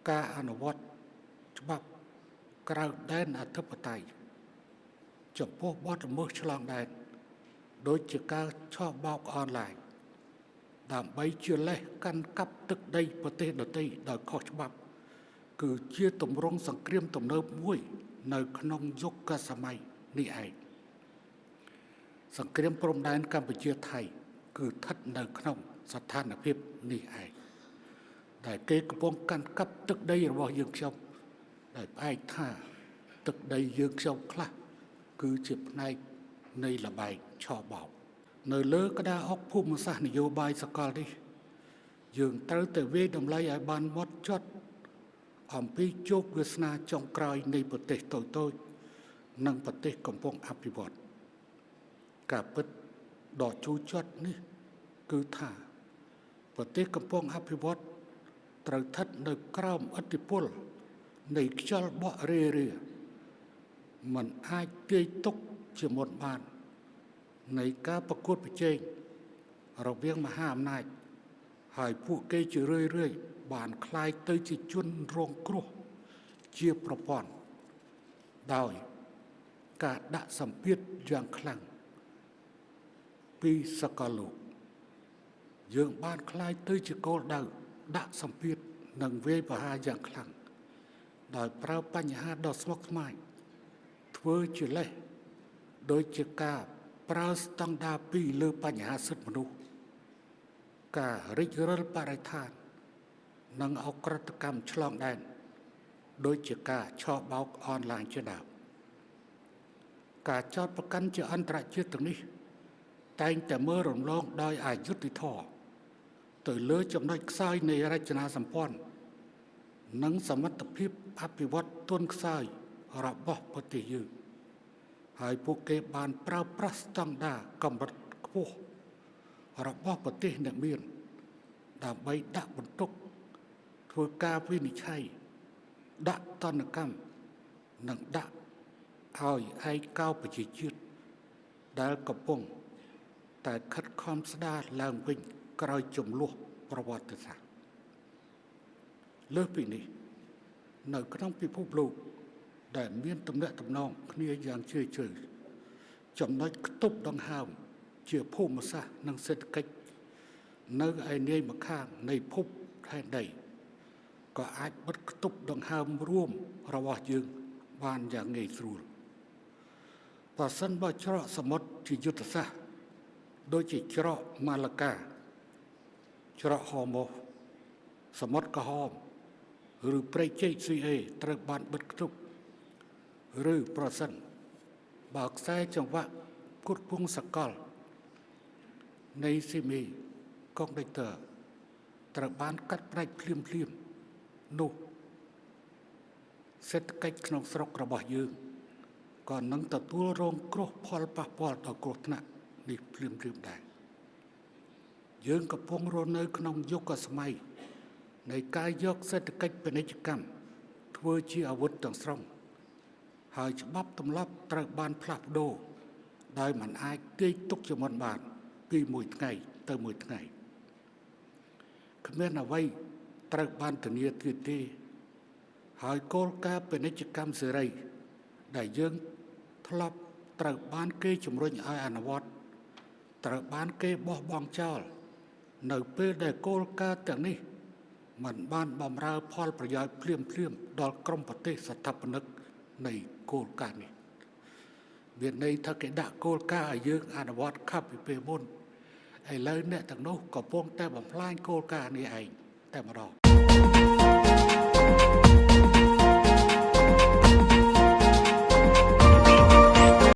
ការអនុវត្តច្បាប់ក្រៅដែនអធិបតេយ្យចំពោះបទល្មើសឆ្លងដែនដូចជាការឆោបបោកអនឡាញដើម្បីជាលេសកាន់កាប់ទឹកដីប្រទេសដទៃដោយខុសច្បាប់គឺជាទម្រង់សង្គ្រាមទំនើបមួយនៅក្នុងយុគសម័យនេះឯងសង្គ្រាមព្រំដែនកម្ពុជាថៃគឺស្ថិតនៅក្នុងស្ថានភាពនេះឯងដែលគេកំពុងកាន់កាប់ទឹកដីរបស់យើងខ្ញុំដែលផ្អែកថាទឹកដីយើងខ្ញុំខ្លះគឺជាផ្នែកនៃលបែងឆោបោកនៅលើក្តារអុកភូមិសាស្ត្រនយោបាយសកលនេះយើងត្រូវតែវាយតម្លៃឲ្យបានហ្មត់ចត់អំពីជោគវាសនាចុងក្រោយនៃប្រទេសតូចៗនិងប្រទេសកំពុងអភិវឌ្ឍការពិតដ៏ជូរចត់នេះគឺថាប្រទេសកំពុងអភិវឌ្ឍត្រូវស្ថិតនៅក្រោមឥទ្ធិពលនៃខ្យល់បក់រេរាมันអាចទាយទុកជាមុនបាននៃការប្រកួតប្រជែងរវាងមហាអំណាចហើយពួកគេជារឿយៗបានคล้ายទៅជាជនរងគ្រោះជាប្រព័ន្ធដោយការដាក់សម្ពាធយ៉ាងខ្លាំងពីសកលលោកយើងបានคล้ายទៅជាគោលដៅដាក់សម្ពាធនិងវាយប្រហារយ៉ាងខ្លាំងដោយប្រើបញ្ហាដ៏ស្មុគស្មាញធ្វើជាលេសដោយជាការប្រើស្តង់ដារ2លើបញ្ហាសិទ្ធិមនុស្សការរិចរិលបរិស្ថាននិងអក្រិតកម្មឆ្លងដែនដូចជាការឆោបបោកអនឡាញជាដើមការចោទប្រកាន់ជាអន្តរជាតិទាំងនេះតែងតែមើលរំលងដោយអយុត្តិធម៌ទៅលើចំណុចខ្សោយនៃរចនាសម្ព័ន្ធនិងសមត្ថភាពអភិវឌ្ឍទុនខ្សោយរបស់ប្រទេសយើងហើយពួកគេបានប្រើប្រាស់ស្តង់ដារកម្រិតខ្ពស់របស់ប្រទេសអ្នកមានដើម្បីដាក់បន្ទុកធ្វើការវិនិច្ឆ័យដាក់ទណ្ឌកម្មនិងដាក់ឲ្យឯកោប្រជាជាតិដែលកំពុងតែខិតខំស្ដារឡើងវិញក្រោយចំនួនប្រវត្តិសាស្ត្រលើសពីនេះនៅក្នុងពិភពលោកដែលមានទំនាក់ទំនងគ្នាយ៉ាងជ្រាលជ្រៅចំណុចខ្ទប់ដង្ហើមជាភូមិសាស្ត្រនិងសេដ្ឋកិច្ចនៅឯនាយម្ខាងនៃភពផែនដីក៏អាចបិទខ្ទប់ដង្ហើមរួមរបស់យើងបានយ៉ាងងាយស្រួលបើសិនបើច្រកសមុទ្រជាយុទ្ធសាស្ត្រដូចជាច្រកម៉ាឡាកាច្រកហូម៉ូសមុទ្រក្រហមឬព្រែកចេកស៊ីអេត្រូវបានបិទខ្ទប់ឬប្រសិនបើខ្សែចង្វាក់ផ្គត់ផ្គង់សកលនៃស៊ីមីកុងដុកទ័រត្រូវបានកាត់ផ្តាច់ភ្លាមនោះសេដ្ឋកិច្ចក្នុងស្រុករបស់យើងក៏នឹងទទួលរងគ្រោះផលប៉ះពាល់ដល់គ្រោះថ្នាក់នេះភ្លាមដែរយើងកំពុងរស់នៅក្នុងយុគសម័យនៃការយកសេដ្ឋកិច្ចពាណិជ្ជកម្មធ្វើជាអាវុធទាំងស្រុងហើយច្បាប់ទម្លាប់ត្រូវបានផ្លាស់ប្ដូរដោយមិនអាចទាយទុកជាមុនបានពីមួយថ្ងៃទៅមួយថ្ងៃគ្មានអ្វីត្រូវបានធានាទៀតទេហើយគោលការណ៍ពាណិជ្ជកម្មសេរីដែលយើងធ្លាប់ត្រូវបានគេជំរុញឲ្យអនុវត្តត្រូវបានគេបោះបង់ចោលនៅពេលដែលគោលការណ៍ទាំងនេះមិនបានបម្រើផលប្រយោជន៍ភ្លាមដល់ក្រុមប្រទេសស្ថាបនិកនៃគោលការណ៍នេះមានន័យថាគេដាក់គោលការណ៍ឲ្យយើងអនុវត្តខុសពីពេលមុនឥឡូវអ្នកទាំងនោះកំពុងតែបំផ្លាញគោលការណ៍នេះឯងតែម្ដង